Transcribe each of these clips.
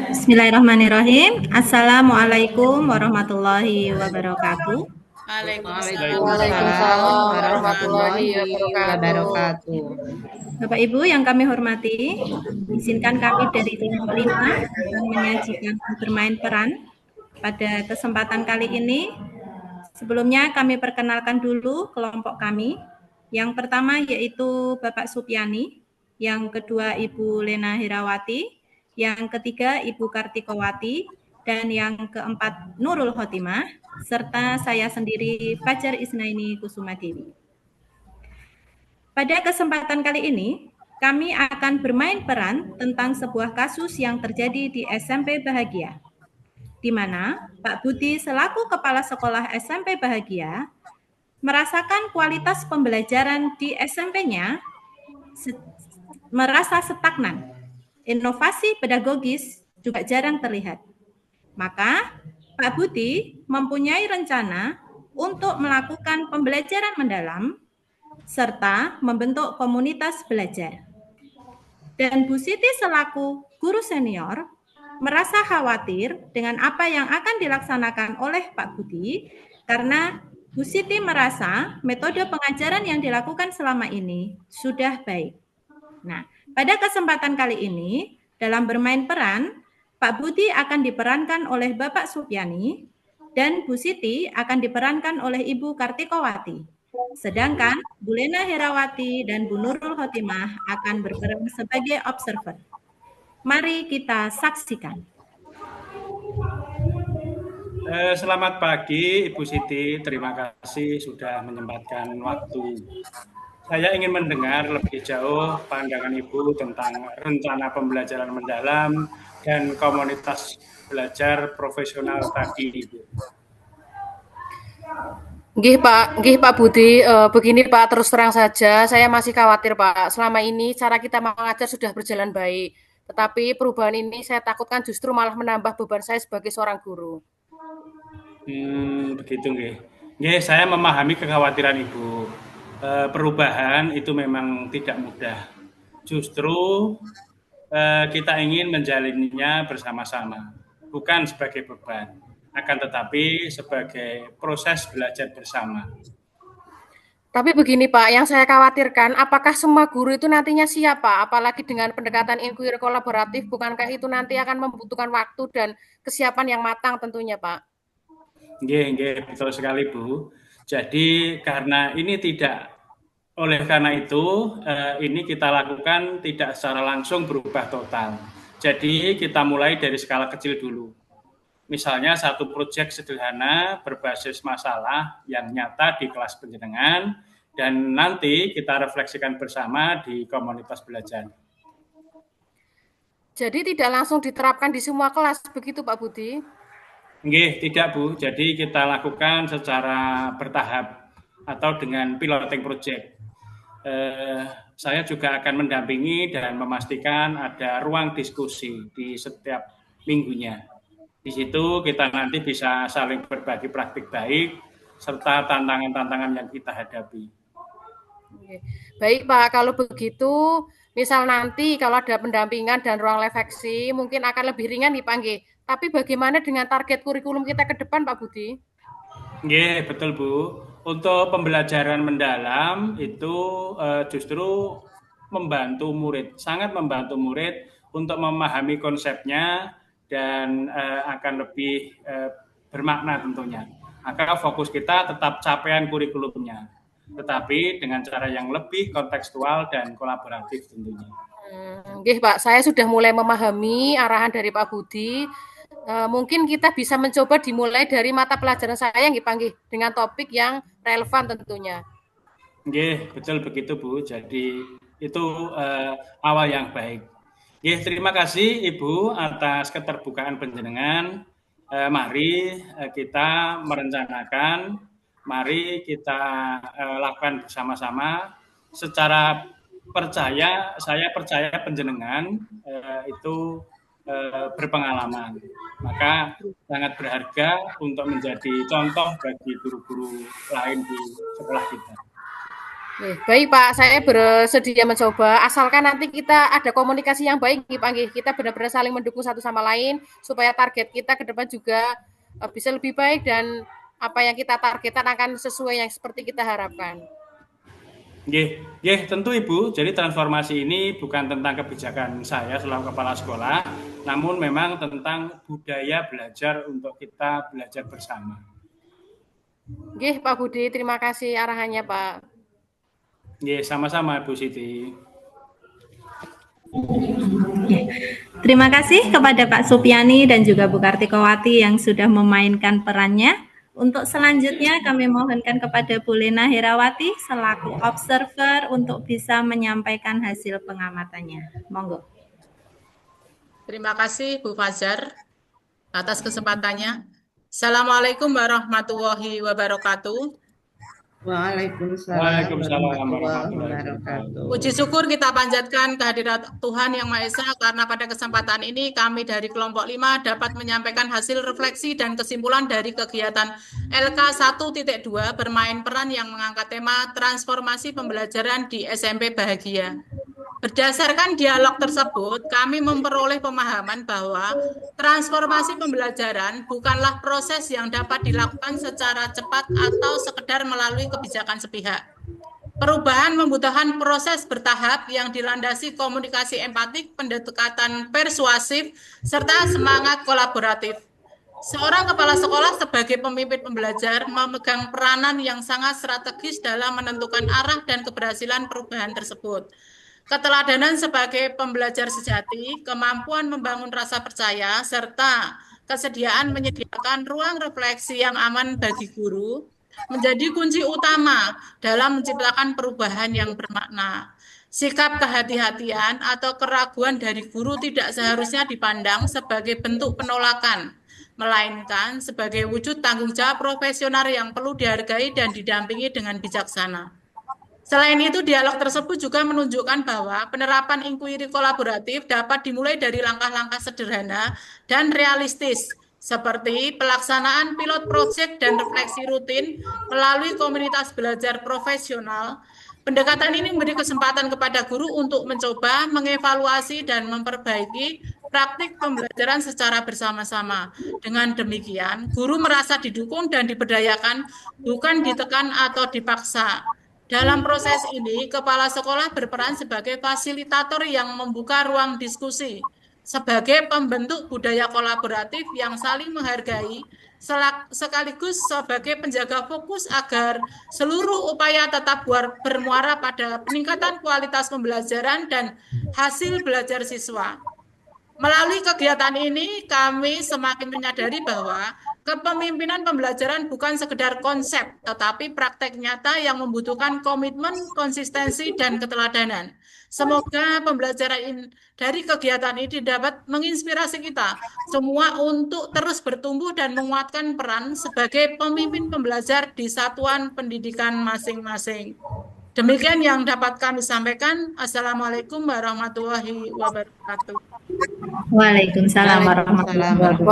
Bismillahirrahmanirrahim. Assalamualaikum warahmatullahi wabarakatuh. Waalaikumsalam warahmatullahi wabarakatuh. Bapak Ibu yang kami hormati, izinkan kami dari kelompok 5 akan menyajikan bermain peran pada kesempatan kali ini. Sebelumnya kami perkenalkan dulu kelompok kami. Yang pertama yaitu Bapak Supyani, yang kedua Ibu Lena Herawati, yang ketiga Ibu Kartikowati, dan yang keempat Nurul Khotimah, serta saya sendiri Fajar Isnaini Kusuma Dewi. Pada kesempatan kali ini, kami akan bermain peran tentang sebuah kasus yang terjadi di SMP Bahagia, di mana Pak Budi selaku Kepala Sekolah SMP Bahagia merasakan kualitas pembelajaran di SMP-nya merasa stagnan. Inovasi pedagogis juga jarang terlihat. Maka, Pak Budi mempunyai rencana untuk melakukan pembelajaran mendalam serta membentuk komunitas belajar. Dan Bu Siti selaku guru senior merasa khawatir dengan apa yang akan dilaksanakan oleh Pak Budi karena Bu Siti merasa metode pengajaran yang dilakukan selama ini sudah baik. Nah, pada kesempatan kali ini, dalam bermain peran, Pak Budi akan diperankan oleh Bapak Supyani dan Bu Siti akan diperankan oleh Ibu Kartikowati. Sedangkan Bu Lena Herawati dan Bu Nurul Khotimah akan berperan sebagai observer. Mari kita saksikan. Selamat pagi Ibu Siti, terima kasih sudah menyempatkan waktu. Saya ingin mendengar lebih jauh pandangan Ibu tentang rencana pembelajaran mendalam dan komunitas belajar profesional tadi, Ibu. Nggih Pak Budi, begini Pak, terus terang saja, saya masih khawatir Pak. Selama ini cara kita mengajar sudah berjalan baik, tetapi perubahan ini saya takutkan justru malah menambah beban saya sebagai seorang guru. Begitu nggih. Nggih, saya memahami kekhawatiran Ibu. Perubahan itu memang tidak mudah. Justru kita ingin menjalaninya bersama-sama, bukan sebagai beban, akan tetapi sebagai proses belajar bersama. Tapi begini Pak, yang saya khawatirkan, apakah semua guru itu nantinya siap Pak? Apalagi dengan pendekatan inquiry kolaboratif, bukankah itu nanti akan membutuhkan waktu dan kesiapan yang matang tentunya Pak? Nggih, betul sekali Bu. Jadi karena itu ini kita lakukan tidak secara langsung berubah total. Jadi kita mulai dari skala kecil dulu. Misalnya satu proyek sederhana berbasis masalah yang nyata di kelas penjenengan dan nanti kita refleksikan bersama di komunitas belajar. Jadi tidak langsung diterapkan di semua kelas, begitu Pak Budi? Nggih, tidak Bu. Jadi kita lakukan secara bertahap atau dengan piloting project. Saya juga akan mendampingi dan memastikan ada ruang diskusi di setiap minggunya. Di situ kita nanti bisa saling berbagi praktik baik serta tantangan-tantangan yang kita hadapi. Baik Pak, kalau begitu misal nanti kalau ada pendampingan dan ruang refleksi mungkin akan lebih ringan nih Pak nggih. Tapi bagaimana dengan target kurikulum kita ke depan Pak Budi? Nggih, betul Bu. Untuk pembelajaran mendalam itu justru sangat membantu murid untuk memahami konsepnya dan akan lebih bermakna tentunya. Maka fokus kita tetap capaian kurikulumnya, tetapi dengan cara yang lebih kontekstual dan kolaboratif tentunya. Nggih Pak, saya sudah mulai memahami arahan dari Pak Budi. Mungkin kita bisa mencoba dimulai dari mata pelajaran saya nggih Pak nggih, dengan topik yang relevan tentunya. Nggih, betul begitu Bu. Jadi itu awal yang baik. Nggih, terima kasih Ibu atas keterbukaan panjenengan. Mari kita merencanakan, mari kita lakukan bersama-sama. Secara saya percaya panjenengan itu berpengalaman. Maka sangat berharga untuk menjadi contoh bagi guru-guru lain di sekolah kita. Baik Pak, saya bersedia mencoba. Asalkan nanti kita ada komunikasi yang baik, Pak. Kita benar-benar saling mendukung satu sama lain supaya target kita ke depan juga bisa lebih baik dan apa yang kita targetkan akan sesuai yang seperti kita harapkan. Tentu Ibu. Jadi transformasi ini bukan tentang kebijakan saya selaku kepala sekolah, namun memang tentang budaya belajar untuk kita belajar bersama. Pak Budi, terima kasih arahannya Pak. Sama-sama Bu Siti. Terima kasih kepada Pak Supiani dan juga Bu Kartikowati yang sudah memainkan perannya. Untuk selanjutnya kami mohonkan kepada Bu Lena Herawati selaku observer untuk bisa menyampaikan hasil pengamatannya. Monggo. Terima kasih Bu Fajar atas kesempatannya. Assalamualaikum warahmatullahi wabarakatuh. Waalaikumsalam warahmatullahi wabarakatuh. Puji syukur kita panjatkan kehadirat Tuhan Yang Maha Esa karena pada kesempatan ini kami dari kelompok 5 dapat menyampaikan hasil refleksi dan kesimpulan dari kegiatan LK 1.2 bermain peran yang mengangkat tema transformasi pembelajaran di SMP Bahagia. Berdasarkan dialog tersebut, kami memperoleh pemahaman bahwa transformasi pembelajaran bukanlah proses yang dapat dilakukan secara cepat atau sekedar melalui kebijakan sepihak. Perubahan membutuhkan proses bertahap yang dilandasi komunikasi empatik, pendekatan persuasif, serta semangat kolaboratif. Seorang kepala sekolah sebagai pemimpin pembelajar memegang peranan yang sangat strategis dalam menentukan arah dan keberhasilan perubahan tersebut. Keteladanan sebagai pembelajar sejati, kemampuan membangun rasa percaya, serta kesediaan menyediakan ruang refleksi yang aman bagi guru menjadi kunci utama dalam menciptakan perubahan yang bermakna. Sikap kehati-hatian atau keraguan dari guru tidak seharusnya dipandang sebagai bentuk penolakan, melainkan sebagai wujud tanggung jawab profesional yang perlu dihargai dan didampingi dengan bijaksana. Selain itu, dialog tersebut juga menunjukkan bahwa penerapan inquiry kolaboratif dapat dimulai dari langkah-langkah sederhana dan realistis, seperti pelaksanaan pilot project dan refleksi rutin melalui komunitas belajar profesional. Pendekatan ini memberi kesempatan kepada guru untuk mencoba, mengevaluasi, dan memperbaiki praktik pembelajaran secara bersama-sama. Dengan demikian, guru merasa didukung dan diberdayakan, bukan ditekan atau dipaksa. Dalam proses ini, kepala sekolah berperan sebagai fasilitator yang membuka ruang diskusi, sebagai pembentuk budaya kolaboratif yang saling menghargai, sekaligus sebagai penjaga fokus agar seluruh upaya tetap bermuara pada peningkatan kualitas pembelajaran dan hasil belajar siswa. Melalui kegiatan ini, kami semakin menyadari bahwa kepemimpinan pembelajaran bukan sekedar konsep, tetapi praktek nyata yang membutuhkan komitmen, konsistensi, dan keteladanan. Semoga pembelajaran dari kegiatan ini dapat menginspirasi kita semua untuk terus bertumbuh dan menguatkan peran sebagai pemimpin pembelajar di satuan pendidikan masing-masing. Demikian yang dapat kami sampaikan. Assalamualaikum warahmatullahi wabarakatuh. Waalaikumsalam warahmatullahi wabarakatuh.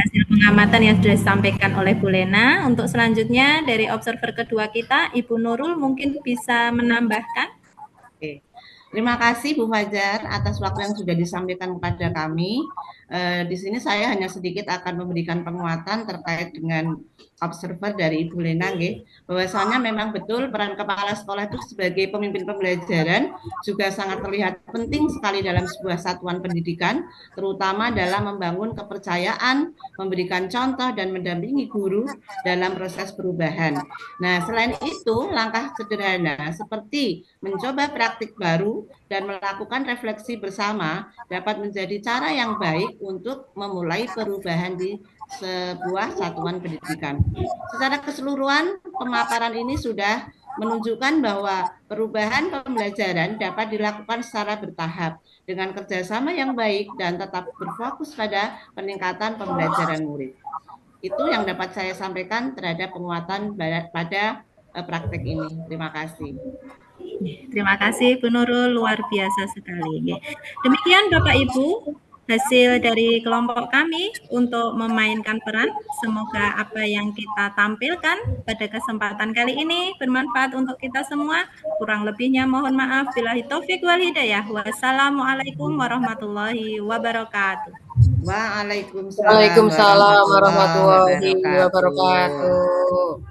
Hasil pengamatan yang sudah disampaikan oleh Bu Lena. Untuk selanjutnya dari observer kedua kita, Ibu Nurul mungkin bisa menambahkan. Oke. Terima kasih Bu Fajar atas waktu yang sudah disampaikan kepada kami. Di sini saya hanya sedikit akan memberikan penguatan terkait dengan observer dari Ibu Lena, bahwasanya memang betul peran kepala sekolah itu sebagai pemimpin pembelajaran juga sangat terlihat penting sekali dalam sebuah satuan pendidikan, terutama dalam membangun kepercayaan, memberikan contoh dan mendampingi guru dalam proses perubahan. Nah, selain itu, langkah sederhana seperti mencoba praktik baru dan melakukan refleksi bersama dapat menjadi cara yang baik untuk memulai perubahan di sebuah satuan pendidikan. Secara keseluruhan, pemaparan ini sudah menunjukkan bahwa perubahan pembelajaran dapat dilakukan secara bertahap dengan kerjasama yang baik dan tetap berfokus pada peningkatan pembelajaran murid. Itu yang dapat saya sampaikan terhadap penguatan pada praktek ini. Terima kasih. Terima kasih Bu Nurul, luar biasa sekali. Demikian Bapak Ibu, hasil dari kelompok kami untuk memainkan peran. Semoga apa yang kita tampilkan pada kesempatan kali ini bermanfaat untuk kita semua. Kurang lebihnya mohon maaf. Billahi taufik wal hidayah. Wassalamualaikum warahmatullahi wabarakatuh. Waalaikumsalam Waalaikumsalam warahmatullahi wabarakatuh. wabarakatuh.